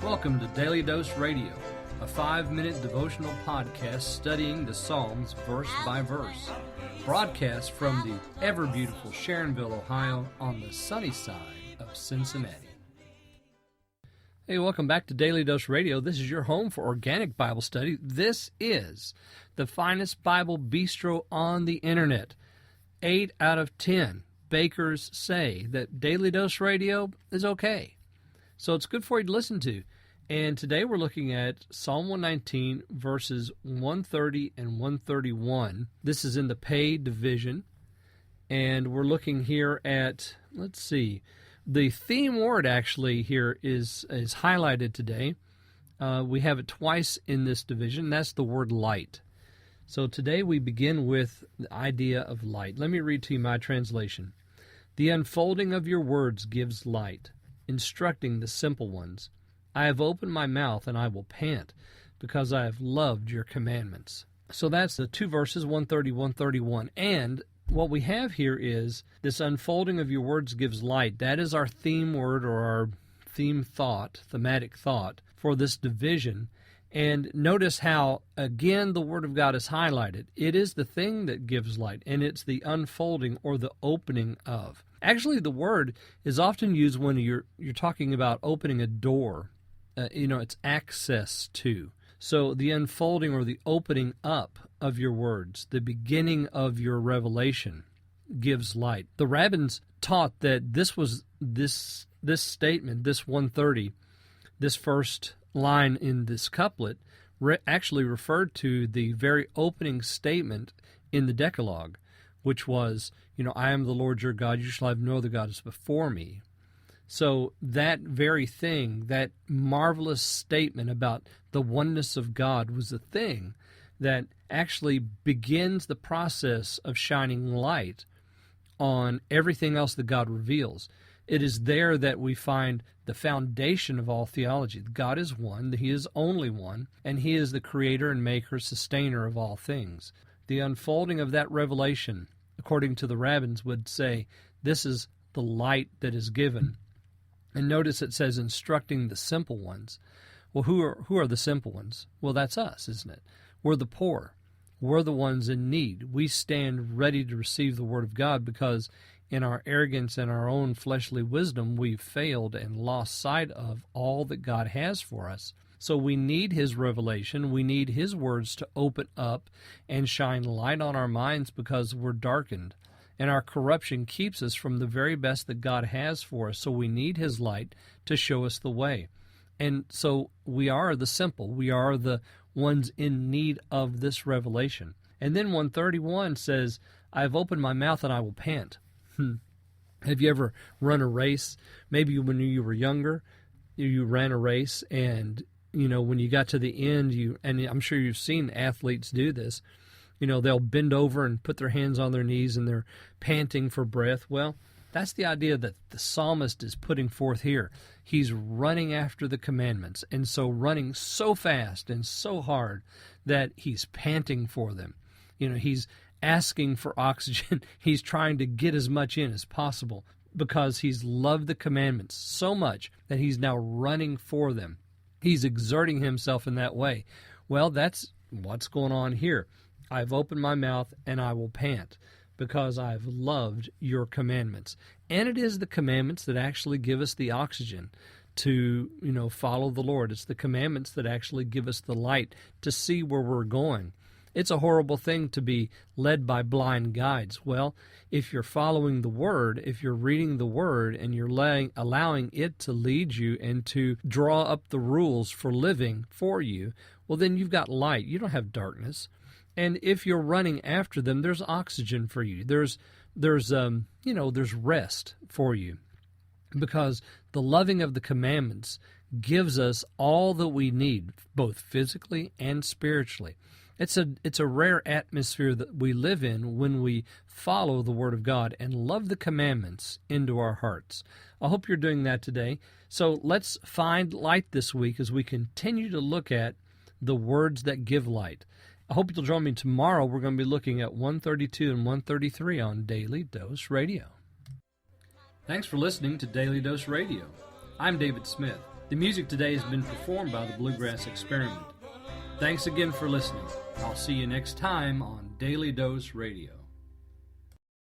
Welcome to Daily Dose Radio, a 5-minute devotional podcast studying the Psalms verse by verse. Broadcast from the ever-beautiful Sharonville, Ohio, on the sunny side of Cincinnati. Hey, welcome back to Daily Dose Radio. This is your home for organic Bible study. This is the finest Bible bistro on the internet. 8 out of 10 bakers say that Daily Dose Radio is okay. So it's good for you to listen to. And today we're looking at Psalm 119, verses 130 and 131. This is in the pay division. And we're looking here at, let's see, the theme word actually here is highlighted today. We have it twice in this division. That's the word light. So today we begin with the idea of light. Let me read to you my translation. The unfolding of your words gives light, instructing the simple ones. I have opened my mouth and I will pant, because I have loved your commandments. So that's the two verses, 130, 131. And what we have here is this unfolding of your words gives light. That is our theme word or our thematic thought for this division. And notice how, again, the Word of God is highlighted. It is the thing that gives light, and it's the unfolding or the opening of. Actually, the word is often used when you're talking about opening a door. It's access to. So the unfolding or the opening up of your words, the beginning of your revelation, gives light. The rabbins taught that this statement, this 130, this first line in this couplet, actually referred to the very opening statement in the Decalogue, which was, I am the Lord your God, you shall have no other gods before me. So that very thing, that marvelous statement about the oneness of God, was the thing that actually begins the process of shining light on everything else that God reveals. It is there that we find the foundation of all theology. God is one, He is only one, and He is the creator and maker, sustainer of all things. The unfolding of that revelation, according to the rabbins, would say, this is the light that is given. And notice it says, instructing the simple ones. Well, who are the simple ones? Well, that's us, isn't it? We're the poor. We're the ones in need. We stand ready to receive the Word of God because in our arrogance and our own fleshly wisdom, we've failed and lost sight of all that God has for us. So we need His revelation. We need His words to open up and shine light on our minds because we're darkened. And our corruption keeps us from the very best that God has for us. So we need His light to show us the way. And so we are the simple. We are the ones in need of this revelation. And then 131 says, I have opened my mouth and I will pant. Have you ever run a race? Maybe when you were younger, you ran a race, and when you got to the end, and I'm sure you've seen athletes do this, they'll bend over and put their hands on their knees and they're panting for breath. Well, that's the idea that the psalmist is putting forth here. He's running after the commandments, and so running so fast and so hard that he's panting for them. He's asking for oxygen. He's trying to get as much in as possible because he's loved the commandments so much that he's now running for them. He's exerting himself in that way. Well, that's what's going on here. I've opened my mouth and I will pant because I've loved your commandments. And it is the commandments that actually give us the oxygen to, follow the Lord. It's the commandments that actually give us the light to see where we're going. It's a horrible thing to be led by blind guides. Well, if you're following the Word, if you're reading the Word and you're allowing it to lead you and to draw up the rules for living for you, well, then you've got light. You don't have darkness. And if you're running after them, there's oxygen for you. There's rest for you, because the loving of the commandments gives us all that we need, both physically and spiritually. It's a rare atmosphere that we live in when we follow the Word of God and love the commandments into our hearts. I hope you're doing that today. So let's find light this week as we continue to look at the words that give light. I hope you'll join me tomorrow. We're going to be looking at 132 and 133 on Daily Dose Radio. Thanks for listening to Daily Dose Radio. I'm David Smith. The music today has been performed by the Bluegrass Experiment. Thanks again for listening. I'll see you next time on Daily Dose Radio.